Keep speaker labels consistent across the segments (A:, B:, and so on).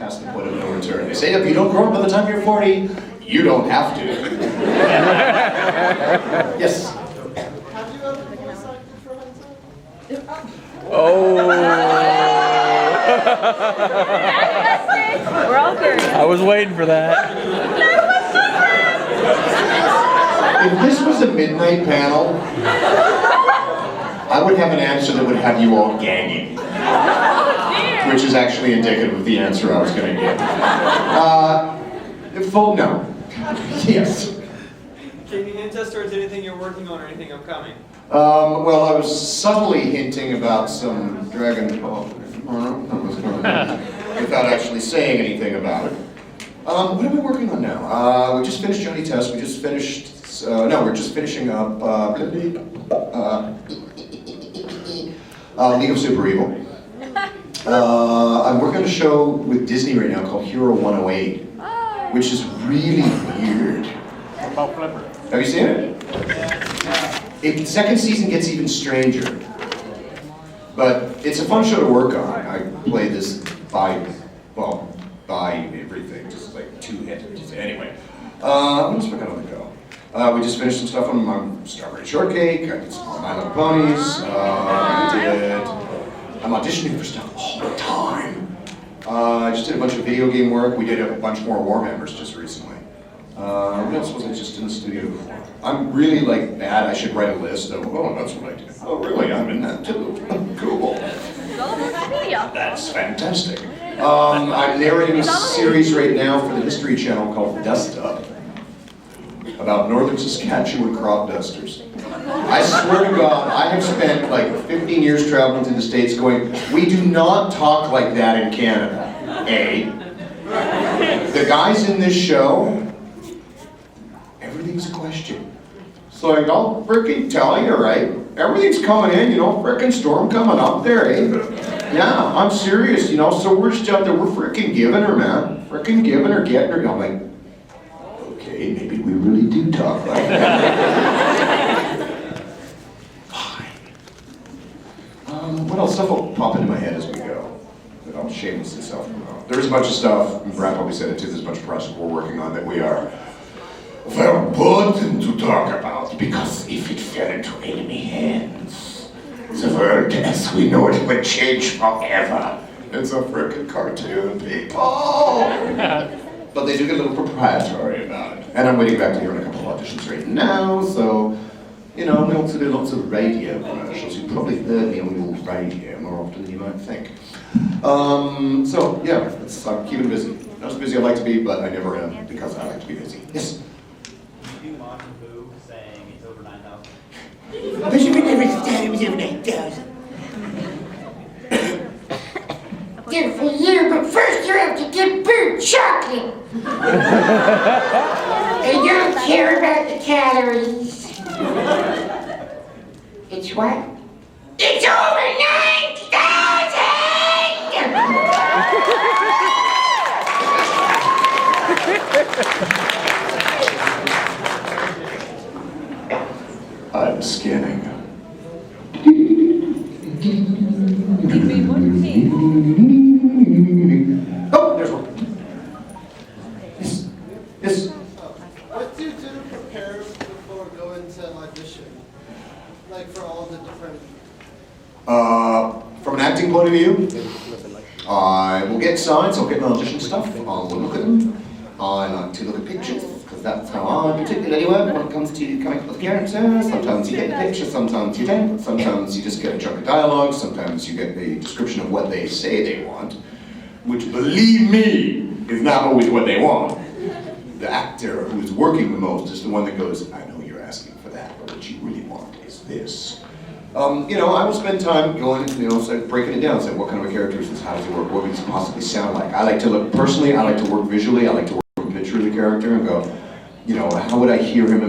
A: past the point of no return. They say if you don't grow up by the time you're 40, you don't have to. Yes?
B: Have you ever voice acted for Hentai?
C: Oh.
D: We're all curious.
C: I was waiting for that.
A: If this was a midnight panel, I would have an answer that would have you all gagging. Which is actually indicative of the answer I was going to give. Full no. Yes.
E: Can you hint us towards anything you're working on or anything upcoming?
A: Well, I was subtly hinting about some Dragon Ball without actually saying anything about it. What are we working on now? We just finished Johnny Test. We just finished. No, we're just finishing up League of Super Evil. I'm working on a show with Disney right now called Hero 108, which is really weird.
F: What about Flipper?
A: Have you seen it? The second season gets even stranger. But it's a fun show to work on. I play this by everything, just like two-handed. Anyway, what else we got on the go? We just finished some stuff on Strawberry Shortcake. I did some on My Little Ponies. I'm auditioning for stuff all the time. I just did a bunch of video game work. We did a bunch more Warhammers just recently. What else was I just in the studio for? I'm really like bad. I should write a list of, oh, that's what I did. Oh, really? I'm in that too. Cool. That's fantastic. I'm narrating a series right now for the History Channel called Dust Up about northern Saskatchewan crop dusters. I swear to God, I have spent like 15 years traveling through the States going, we do not talk like that in Canada. The guys in this show, everything's a question. It's like, I'll frickin' tell you, right? Everything's coming in, frickin' storm coming up there, eh? Yeah, I'm serious, so we're just out there, we're frickin' giving her, man. Frickin' giving her, getting her. I'm like, okay, maybe we really do talk like that. What else? Stuff will pop into my head as we go that I'll shamelessly self-promote. There's a bunch of stuff, and Brad probably said it too, there's a bunch of projects we're working on that we are verboten to talk about, because if it fell into enemy hands, the world as we know it would change forever. It's a frickin' cartoon, people! But they do get a little proprietary about it. And I'm waiting back to hear a couple of auditions right now, so we also do lots of radio commercials. You probably heard me on the old radio more often than you might think. So yeah, I'm keeping busy. Not as busy as I like to be, but I never am because I like to be busy. Yes?
F: You Martin Boo saying it's over 9,000.
A: But you would never say it was over 9,000.
G: Good for you, but first you have to get Boo chocolate. And you don't care about the calories. It's what? It's over 9,000!
A: I'm scanning. Oh, there's one. Yes.
B: What do you do to prepare before going to an audition? Like for all the different...
A: From an acting point of view, I will get signs, I'll get my audition stuff, I'll look at them. I like to look at pictures, because that's how I particularly work when it comes to coming up with characters. Sometimes you get the picture, sometimes you don't. Sometimes you just get a chunk of dialogue, sometimes you get a description of what they say they want, which, believe me, is not always what they want. The actor who is working the most is the one that goes, I know you're asking for that, but what you really want is this. I will spend time going, breaking it down, saying what kind of a character is this, how does it work, what would it possibly sound like. I like to look, personally, I like to work visually, I like to work with a picture of the character and go, how would I hear him,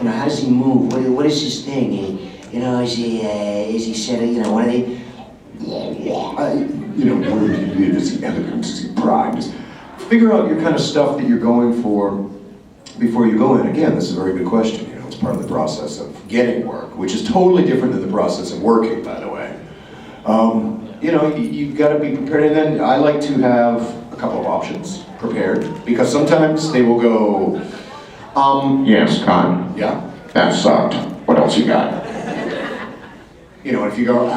A: how does he move, what is his thing, is he said, what are they, is he elegant, is he pride, figure out your kind of stuff that you're going for before you go in. Again, this is a very good question. It's part of the process of getting work, which is totally different than the process of working, by the way. you know, you've got to be prepared. And then I like to have a couple of options prepared, because sometimes they will go, yes, Con. Yeah? That sucked. What else you got? You know, if you go,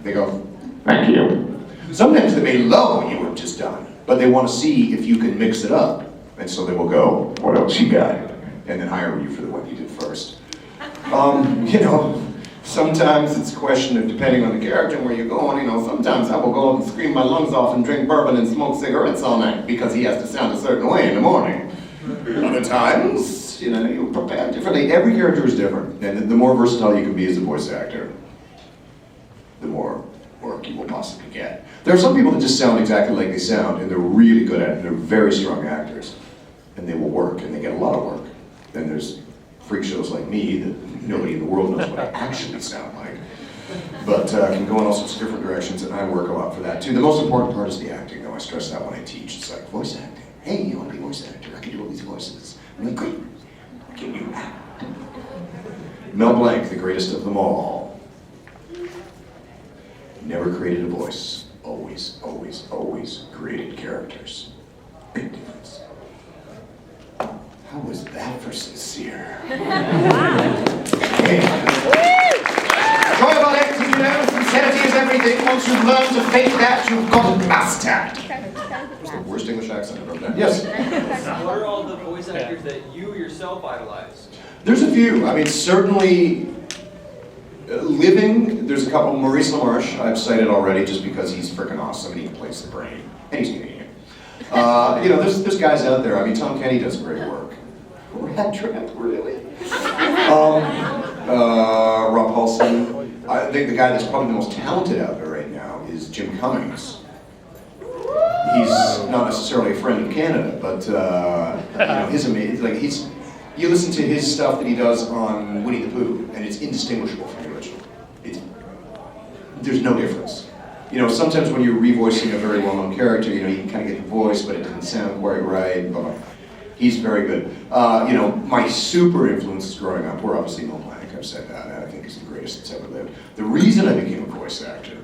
A: they go, thank you. Sometimes they may love what you have just done, but they want to see if you can mix it up. And so they will go, what else you got? And then hire you for the one you did first. You know, sometimes it's a question of, depending on the character and where you're going, you know, sometimes I will go and scream my lungs off and drink bourbon and smoke cigarettes all night because he has to sound a certain way in the morning. Other times, you know, you prepare differently. Every character is different. And the more versatile you can be as a voice actor, the more work you will possibly get. There are some people that just sound exactly like they sound, and they're really good at it, and they're very strong actors. And they will work, and they get a lot of work. Then there's freak shows like me that nobody in the world knows what I actually sound like. But can go in all sorts of different directions, and I work a lot for that too. The most important part is the acting, though. I stress that when I teach. It's like voice acting. Hey, you want to be a voice actor? I can do all these voices. I'm like, great. Can you act? Mel Blanc, the greatest of them all, never created a voice. Always, always, always created characters. Big difference. How was that for sincere? Hey. Joy about acting, you know, sincerity is everything. Once you've learned to fake that, you've got it mastered. That's the worst English accent I've ever done. Yes?
E: What are all the voice actors that you yourself idolize?
A: There's a few. I mean, certainly, living, there's a couple. Maurice LaMarche, I've cited already just because he's freaking awesome and he plays the brain. And he's Canadian. You know, there's guys out there. I mean, Tom Kenny does great work. Rat Trap, really? Rob Paulson. I think the guy that's probably the most talented out there right now is Jim Cummings. He's not necessarily a friend of Canada, but you know, his amazing. Like you listen to his stuff that he does on Winnie the Pooh, and it's indistinguishable from the original. There's no difference. You know, sometimes when you're revoicing a very well-known character, you know, you can kind of get the voice, but it didn't sound quite right. But he's very good. You know, my super influences growing up were obviously Mel Blanc. I've said that, and I think he's the greatest that's ever lived. The reason I became a voice actor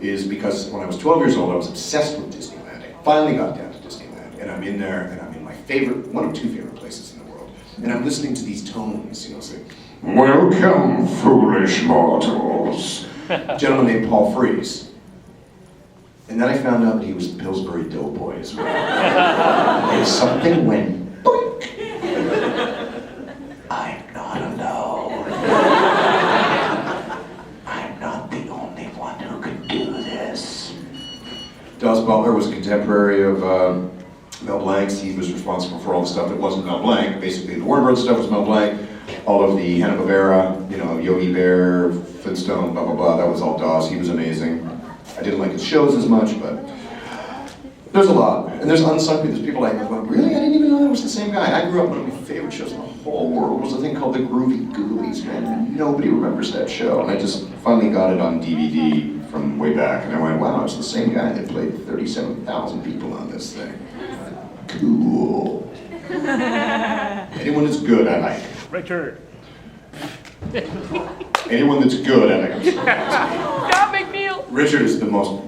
A: is because when I was 12 years old, I was obsessed with Disneyland. I finally got down to Disneyland, and I'm in there, and I'm in my favorite, one of two favorite places in the world, and I'm listening to these tones, you know, saying, "Welcome, foolish mortals." A gentleman named Paul Frees. And then I found out that he was the Pillsbury Doughboy as well. And something went boink. I'm not alone. I'm not the only one who can do this. Dallas Butler was a contemporary of Mel Blanc's. He was responsible for all the stuff that wasn't Mel Blanc. Basically, the Warner Bros. Stuff was Mel Blanc. All of the Hanna-Barbera, you know, Yogi Bear, Flintstone, blah, blah, blah, that was all Dawes. He was amazing. I didn't like his shows as much, but there's a lot. And there's unsung people. There's people like, really? I didn't even know that was the same guy. I grew up, one of my favorite shows in the whole world was a thing called The Groovy Ghoulies, man. Nobody remembers that show. And I just finally got it on DVD from way back, and I went, wow, it's the same guy that played 37,000 people on this thing. Cool. Anyone that's good, I like.
C: Richard.
A: Anyone that's good, I like.
C: Scott McNeil.
A: Richard is the most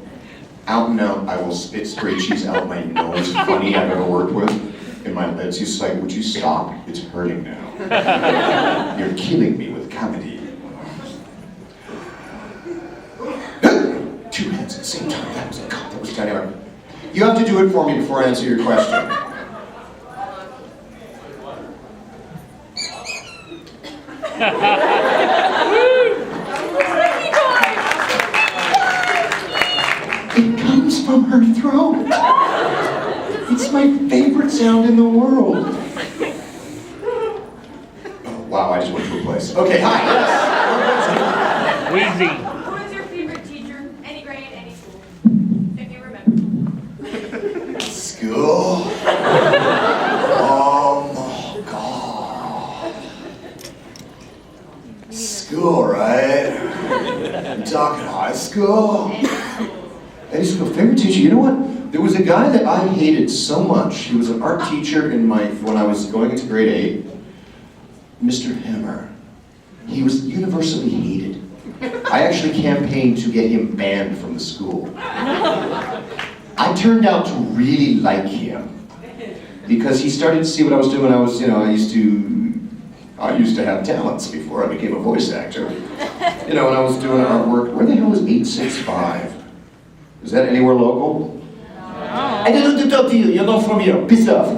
A: out and out, I will spit straight cheese out my nose funny I've ever worked with. It's just like, would you stop? It's hurting now. You're killing me with comedy. Two heads at the same time. That was a cut. That was anyway. You have to do it for me before I answer your question. It comes from her throat. It's my favorite sound in the world. Oh, wow, I just went to a place. Okay, hi. Yes.
C: Wheezy.
D: Who was your favorite teacher? Any grade, any school? If you remember.
A: School? Oh, God. School, right? I'm talking high school. Any school. Favorite teacher? You know what? There was a guy that I hated so much. He was an art teacher when I was going into grade 8. Mr. Hammer. He was universally hated. I actually campaigned to get him banned from the school. I turned out to really like him because he started to see what I was doing. I used to have talents before I became a voice actor. When I was doing artwork. Where the hell is 865? Is that anywhere local? I don't know to talk to you. You're not from here. Piss off.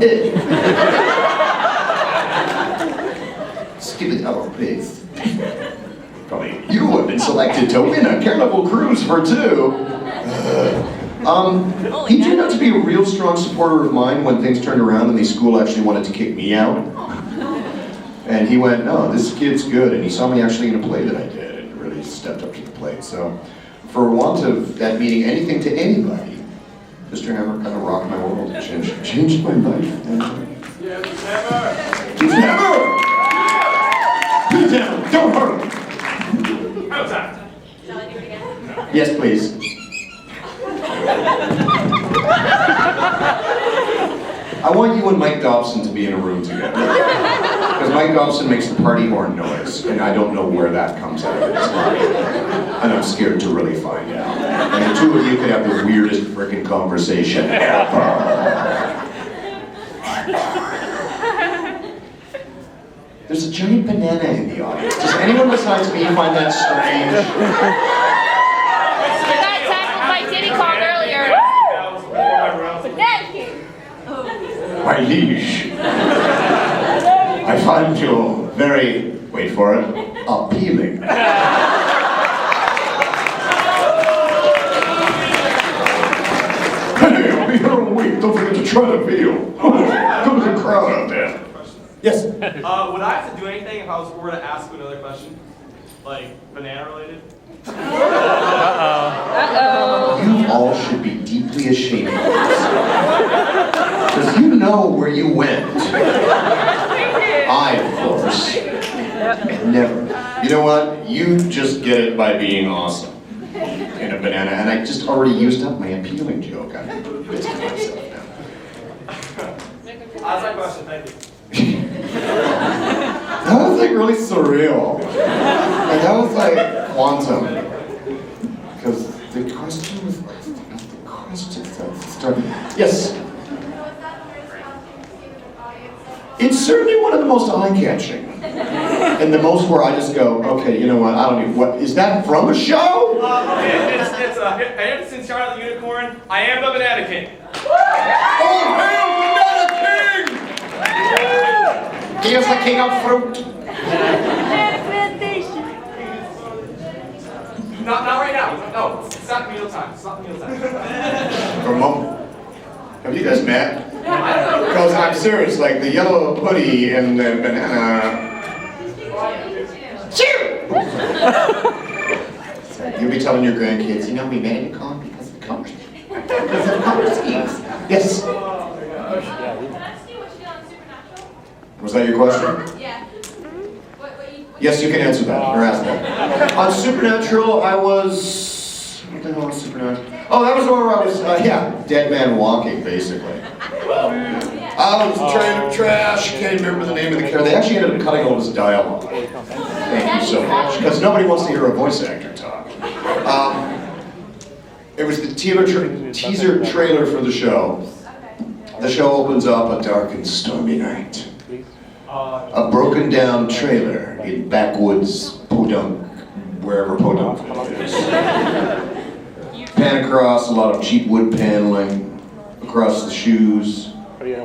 A: Stupid little pigs. Probably you have been selected to win a Carnival cruise for two. He turned out to be a real strong supporter of mine when things turned around and the school actually wanted to kick me out. And he went, no, this kid's good. And he saw me actually in a play that I did and really stepped up to the plate. So for want of that meaning anything to anybody, Mr. Hammer kind of rocked my world and changed my life. Chief Hammer! Please, Hammer, don't hurt!
D: Shall I do it again?
A: Yes, please. I want you and Mike Dobson to be in a room together. Because Mike Dobson makes the party horn noise, and I don't know where that comes out of his body. And I'm scared to really find out. And the two of you could have the weirdest frickin' conversation ever. There's a giant banana in the audience. Does anyone besides me find that strange?
C: You got tackled by Diddy Kong earlier. Thank you.
A: My liege. I find you very, wait for it, appealing. Hey, I'll be here all week. Don't forget to try to feel. Come to the crowd out there. Yes?
E: Would I have to do anything if I were to ask you another question? Like, banana related?
A: You all should be deeply ashamed of this. Because you know where you went. I, of course, never. You know what? You just get it by being awesome. In a banana, and I just already used up my appealing joke. I'm pissed at myself now.
E: That's my question, thank you.
A: That was like really surreal. Like that was like quantum. Because the question was like, the question started. Yes? It's certainly one of the most eye-catching. And the most where I just go, okay, you know what, I don't even, what, is that from a show?
E: It's Anderson Charlotte the Unicorn. I am the Banana King.
A: Oh, hail Banana King! He is the king of fruit.
E: Not right now. No, it's not meal time. It's not meal time.
A: For a moment. Have you guys met?
E: I don't know.
A: Because I'm serious, like the yellow putty and the banana. You'll be telling your grandkids, you know, we met in a con because of the colors. Because of the color schemes. Yes?
D: Can I ask you what you did on Supernatural?
A: Was that your question?
D: Yeah. What you...
A: Yes, you can answer that, or ask that. On Supernatural, I was... What the hell was Supernatural? Oh, that was the one where I was, dead man walking, basically. I was trying to trash, can't remember the name of the character. They actually ended up cutting all of his dialogue. Thank you so much, because nobody wants to hear a voice actor talk. It was the teaser trailer for the show. The show opens up a dark and stormy night. A broken down trailer in backwoods Podunk, wherever Podunk is. Pan across, a lot of cheap wood paneling, across the shoes.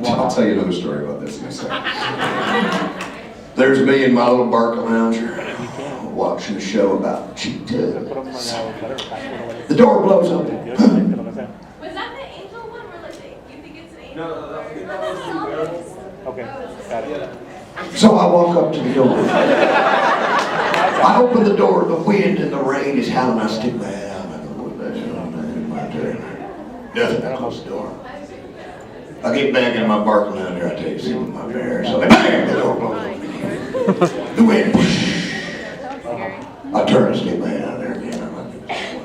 A: I'll tell you another story about this in a second. There's me and my little bark lounger watching a show about cheap tubs. The door blows open.
D: Was that the angel one where like you think it's an angel?
E: No, that was
H: Okay, got it.
A: So I walk up to the door. I open the door, the wind and the rain is howling. I stick my head out and I go, what the hell, man, my turn. Nothing, I close the door. I get back in my bark lounger, I take some of my bear, so bang, the door blows open again. The wind. I turn and stick my head out there again. I'm like, what the hell,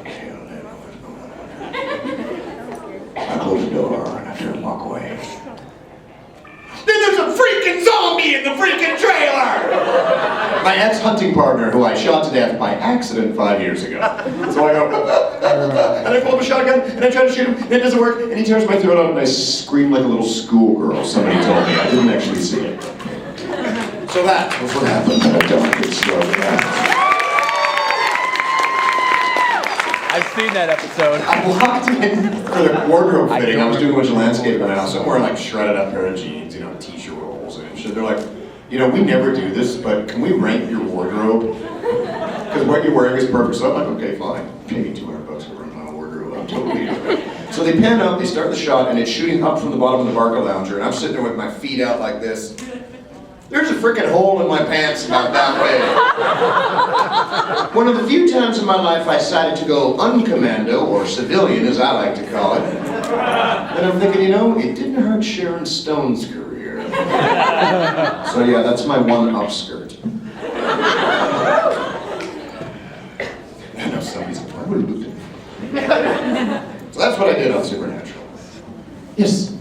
A: what's going on? I close the door and I turn and walk away. Then there's a freak freaking zombie in the freaking trailer! My ex-hunting partner, who I shot to death by accident 5 years ago. So I go, and I pull up a shotgun, and I try to shoot him, and it doesn't work, and he tears my throat out, and I scream like a little schoolgirl. Somebody told me. I didn't actually see it. So that was what happened. I don't get started now.
H: I've seen that episode.
A: I walked in for the wardrobe fitting. I was doing a bunch of landscaping in my house. I'm wearing like shredded up pair of jeans, you know, t-shirt rolls and shit. They're like, you know, we never do this, but can we rank your wardrobe? Because what you're wearing is perfect. So I'm like, okay, fine. Pay me $200 for running my wardrobe. I'm totally okay. So they pan up, they start the shot, and it's shooting up from the bottom of the Barca Lounger, and I'm sitting there with my feet out like this. There's a freaking hole in my pants about that big. One of the few times in my life I decided to go uncommando, or civilian as I like to call it. And I'm thinking, you know, it didn't hurt Sharon Stone's career. So yeah, that's my one upskirt. I know somebody's like, why would you look at me? So that's what I did on Supernatural. Yes?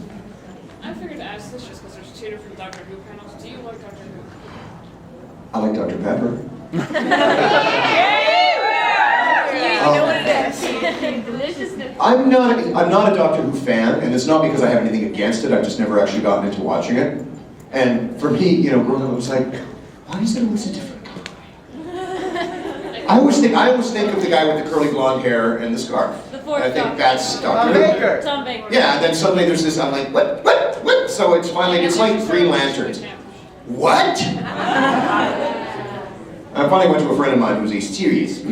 C: I figured to ask this just because there's two different Doctor Who panels. Do you like Doctor Who?
A: I like Dr. Pepper.
D: You know what it is.
A: I'm not a Doctor Who fan, and it's not because I have anything against it. I've just never actually gotten into watching it. And for me, you know, growing up, I was like, why is there always a different guy? I always think of the guy with the curly blonde hair and the scarf.
C: The fourth
A: I think
C: Doctor.
A: that's Doctor Who.
B: Baker.
C: Tom Baker.
A: Yeah, and then suddenly there's this. I'm like, what? So it's finally, it's like Green Lanterns. What? I finally went to a friend of mine who was a serious, I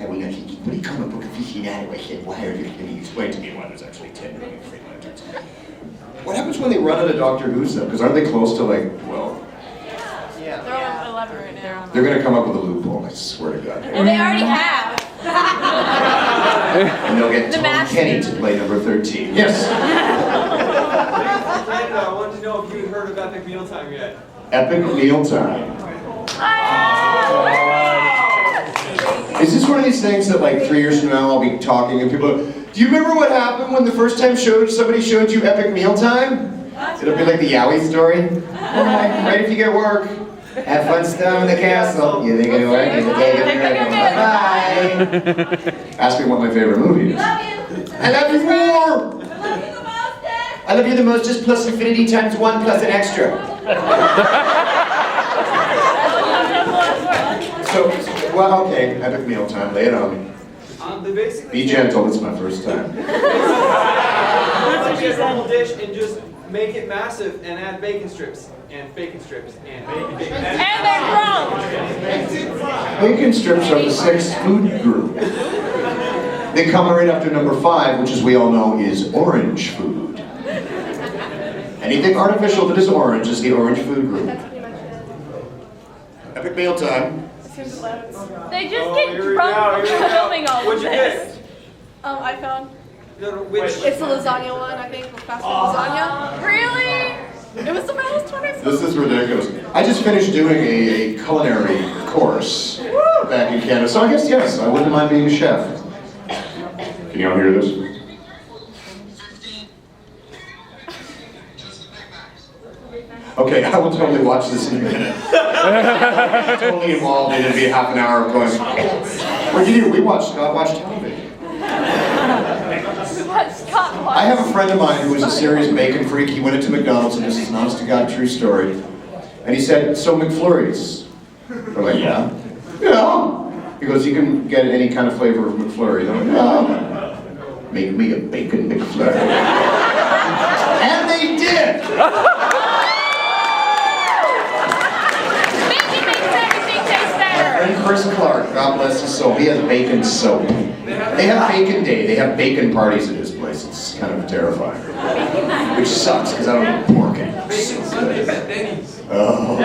A: will not what do you comic book aficionado? I said, why are you? And he explained to me why there's actually 10 million Green Lanterns. What happens when they run out of Doctor Who stuff? Because aren't they close to like, well,
B: Yeah.
D: They're on 11 right now.
A: they're gonna come up with a loophole, I swear to God.
D: Well, they already have.
A: And they'll get
D: The
A: Tom
D: Master.
A: Kenny to play number 13. Yes.
E: Canada, I wanted to know if you had heard of Epic Mealtime yet.
A: Epic Mealtime. Is this one of these things that like 3 years from now I'll be talking and people are, do you remember what happened when the first time somebody showed you Epic Mealtime? It'll be like the Yowie story. Alright, right if you get work. Have fun storming the castle. You think it'll work? It'll take it. Bye. Ask me what my favorite movie is. I love you more! I love you the most, just plus infinity times 1 plus an extra. So, well, okay, Epic Mealtime, lay it on me.
E: They basically
A: Be gentle, it's my first time.
E: take a normal dish and just make it massive and add bacon strips and bacon strips and bacon.
C: And they're grown.
A: Bacon strips are the 6th food group. They come right after number 5, which as we all know is orange food. Anything artificial that is orange is the orange food group. Epic Mealtime.
C: They just get drunk from filming all of
E: What'd you
C: this.
E: get?
D: iPhone.
E: Which?
D: It's the lasagna one, I think. Fast food lasagna.
C: Really?
D: It was the best one I saw.
A: This is ridiculous. I just finished doing a culinary course back in Canada, so I guess yes, I wouldn't mind being a chef. Can you all hear this? Okay, I will totally watch this in a minute. Totally involved in it. It'd be half an hour of going, what did you do? We watched television. I have a friend of mine who is a serious bacon freak. He went into McDonald's, and this is an honest to God true story. And he said, so McFlurries? We're like, yeah. Yeah. He goes, you can get any kind of flavor of McFlurry. I'm like, yeah. Make me a Bacon McFlurry. And they did!
C: Bacon makes everything taste better.
A: And Chris Clark, God bless his soul, he has bacon soap. They have bacon day, they have bacon parties at his place. It's kind of terrifying. Which sucks, because I don't eat pork anymore. It's so good. Oh.